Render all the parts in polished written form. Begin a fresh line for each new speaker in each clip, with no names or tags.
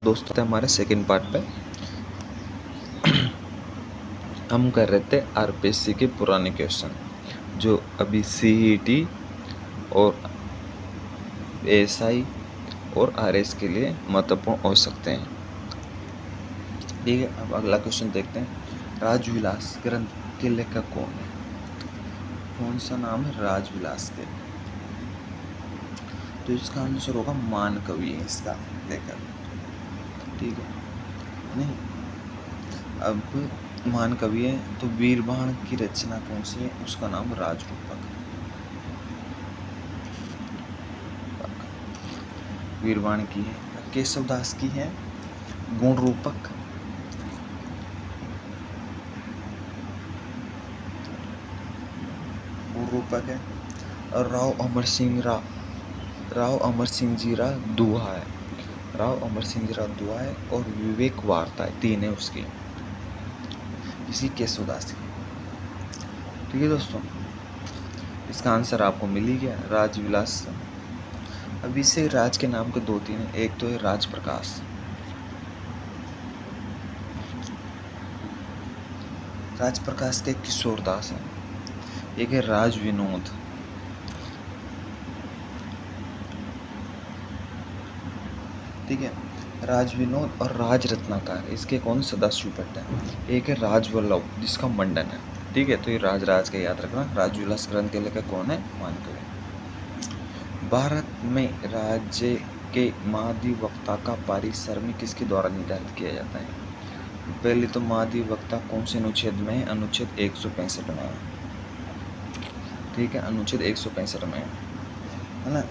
दोस्तों हमारे second part पे हम कर रहे थे आरपीएससी के पुराने क्वेश्चन जो अभी सीईटी और एएसआई और आरएस के लिए महत्वपूर्ण हो सकते हैं। ठीक है, अब अगला क्वेश्चन देखते हैं। राजविलास ग्रंथ के लेखक कौन है? कौन सा नाम है राजविलास के? तो इसका आंसर होगा मानकवि है इसका लेखक। ठीक है, नहीं अब मानकवि है तो वीरबाण की रचना कौन सी है? उसका नाम राजरूपक। वीरबाण की है। केशवदास की है गुण रूपक। गुण रूपक है। और राव अमर सिंह जी रा दुहा है। राव अमर सिंह जी रा दुहा है और विवेक वार्ता है, 3 है उसकी, इसी केशवदास की। ठीक है दोस्तों, इसका आंसर आपको मिल ही गया, राजविलास। अब इससे राज के नाम के 2-3 हैं। एक तो है राज प्रकाश, राज प्रकाश के किशोरदास है। एक है राज विनोद, ठीक है, राज विनोद और राज रत्नाकर, इसके कौन सदाशिव भट्ट है। एक है राजवल्लभ जिसका मंडन है। ठीक है, तो ये राज का याद रखना। राजविलास ग्रंथ के लेखक कौन है? मानकवि। भारत में राज्य के महाधिवक्ता का पारिश्रमिक किसके द्वारा निर्धारित किया जाता है? पहले तो महाधिवक्ता कौन से अनुच्छेद में है? अनुच्छेद 165 में है। ठीक है, अनुच्छेद 165 में है ना।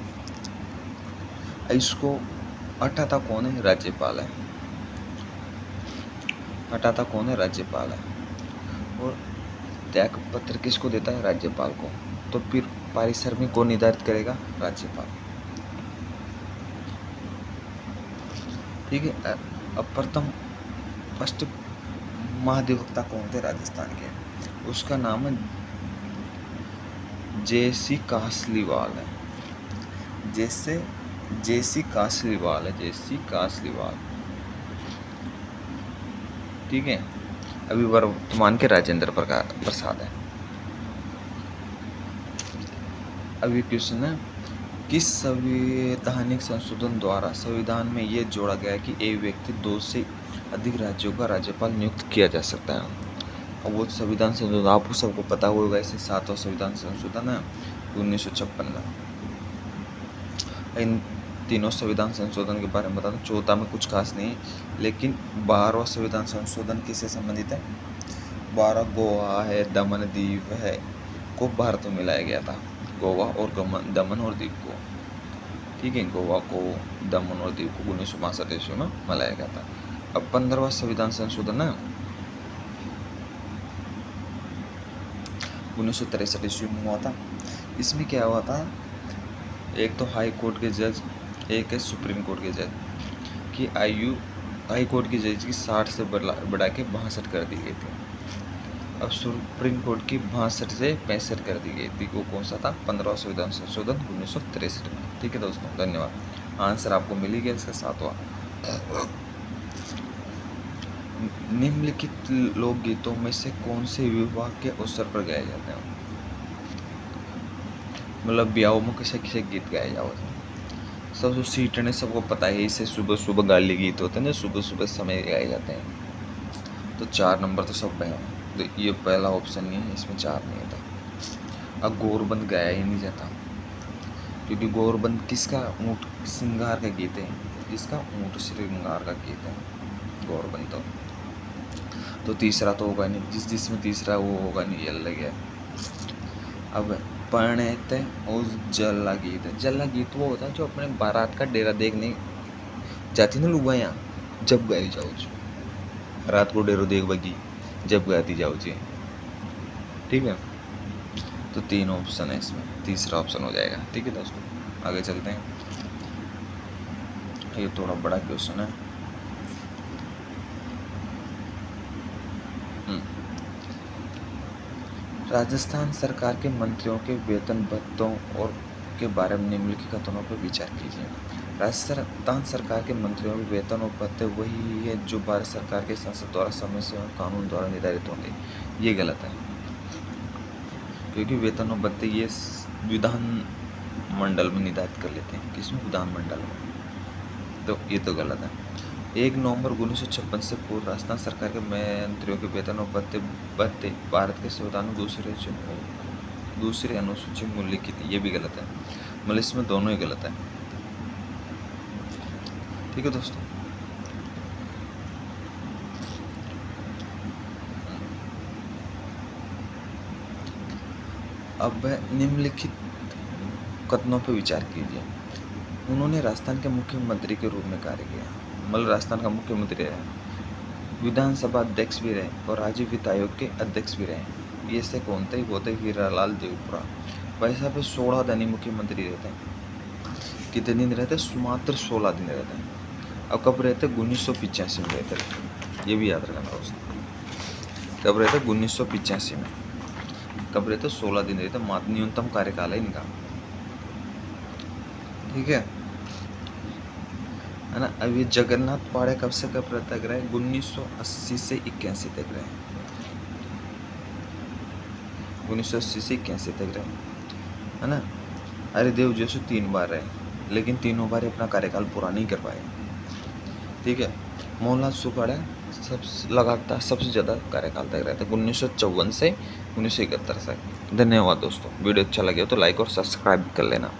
इसको हटाता कौन है? राज्यपाल है। हटाता कौन है? राज्यपाल है। और त्याग पत्र किसको देता है? राज्यपाल को। तो फिर पारिश्रमिक को निर्धारित करेगा? राज्यपाल। ठीक है, अब प्रथम फर्स्ट महाधिवक्ता कौन थे राजस्थान के? उसका नाम है जेसी कासलीवाल है। जेसी कासलीवाल है, जेसी कासलीवाल। ठीक है, अभी वर्तमान के राजेंद्र प्रसाद है। अभी क्वेश्चन है, किस संवैधानिक संशोधन द्वारा संविधान में यह जोड़ा गया कि एक व्यक्ति 2 से अधिक राज्यों का राज्यपाल नियुक्त किया जा सकता है? अब वो संविधान संशोधन आपको सबको पता होगा, इसे 7वां संविधान संशोधन है 1956 में। इन तीनों संविधान संशोधन के बारे में बता दूं, 14 में कुछ खास नहीं है, लेकिन 12वां संविधान संशोधन किससे संबंधित है? 12 गोवा है, दमन द्वीप है को भारत में मिलाया गया था। गोवा और दमन और द्वीप को। ठीक है, गोवा को, दमन और द्वीप को 1962 ईस्वी में मिलाया गया था। अब 15वां संविधान संशोधन है 1963 ईस्वी में हुआ था। इसमें क्या हुआ था? एक तो हाई कोर्ट के जज, एक है सुप्रीम कोर्ट के जज की आयु हाई कोर्ट की जज की 60 से बढ़ा के 62 कर दी गई थी। अब सुप्रीम कोर्ट की 62 से 65 कर दी गई थी। वो कौन सा था? 15वां संविधान संशोधन 1963 में। ठीक है दोस्तों, धन्यवाद। आंसर आपको मिल ही गया इसका 7वां। निम्नलिखित लोकगीतों में से कौन से विवाह के अवसर पर गाए जाते हैं? मतलब ब्याहों में किसे किसे गीत गाए जाते हैं? सब सीट ने सबको पता है, इसे सुबह सुबह गाली गीत होते हैं, सुबह सुबह समय गाए जाते हैं। तो 4 नंबर तो सब हैं, तो ये पहला ऑप्शन नहीं है, इसमें 4 नहीं था। अब गौरबंद गाया ही नहीं जाता, क्योंकि गौरबंद किसका? ऊँट श्रृंगार का गीत है। किसका? ऊँट श्रृंगार का गीत है गौरबंद। तो तीसरा तो होगा नहीं, जिसमें तीसरा वो होगा नहीं, ये अलग है। अब परिणीत और जल्ला गीत है। जल्ला गीत वो होता है जो अपने बारात का डेरा देखने जाती ना लुगाइयाँ, जब गाई जाओ जी, रात को डेरो देख बगी जब गाती जाओ जी। ठीक है, तो 3 ऑप्शन है इसमें, तीसरा ऑप्शन हो जाएगा। ठीक है दोस्तों, आगे चलते हैं। ये थोड़ा बड़ा क्वेश्चन है। राजस्थान सरकार के मंत्रियों के वेतन भत्तों और के बारे में निम्नलिखित कथनों पर विचार कीजिए। राजस्थान सरकार के मंत्रियों के वेतन और भत्ते वही है जो भारत सरकार के संसद द्वारा समय से और कानून द्वारा निर्धारित होंगे। ये गलत है, क्योंकि वेतन और भत्ते ये विधान मंडल में निर्धारित कर लेते हैं। किसमें? विधान मंडल में। तो ये तो गलत है। 1 नवंबर 1956 से पूर्व राजस्थान सरकार के मंत्रियों के वेतन और भत्ते भारत के संविधान में दूसरे अनुसूची में उल्लिखित। ये भी गलत है, मतलब इसमें दोनों ही गलत है। ठीक है दोस्तों, अब निम्नलिखित कथनों पर विचार कीजिए। उन्होंने राजस्थान के मुख्यमंत्री के रूप में कार्य किया, मतलब राजस्थान का मुख्यमंत्री रहे, विधानसभा अध्यक्ष भी रहे और राज्य वित्त आयोग के अध्यक्ष भी रहे। ये से कौन थे? वो थे हीरालाल देवपुरा। वैसा पे 16 दिन मुख्यमंत्री रहते हैं। कितने दिन रहते? मात्र 16 दिन रहते हैं। अब कब रहते? 1985 में रहते थे। ये भी याद रखना दोस्तों। कब रहते? 1985 में। कब रहते? 16 दिन रहते, मात्र न्यूनतम कार्यकाल है इनका। ठीक है ना। अब ये जगन्नाथ पाड़े कब से कब तक रहे? 1980 से 81 तक रहे। 1980 से 81 तक रहे, है ना। हरिदेव जोशी 3 बार रहे, लेकिन तीनों बार अपना कार्यकाल पूरा नहीं कर पाए। ठीक है। मोहनलाल सुखाड़े लगातार सबसे ज़्यादा कार्यकाल तक रहते, 1954 से 1971 तक। धन्यवाद दोस्तों। वीडियो अच्छा लगे तो लाइक और सब्सक्राइब कर लेना।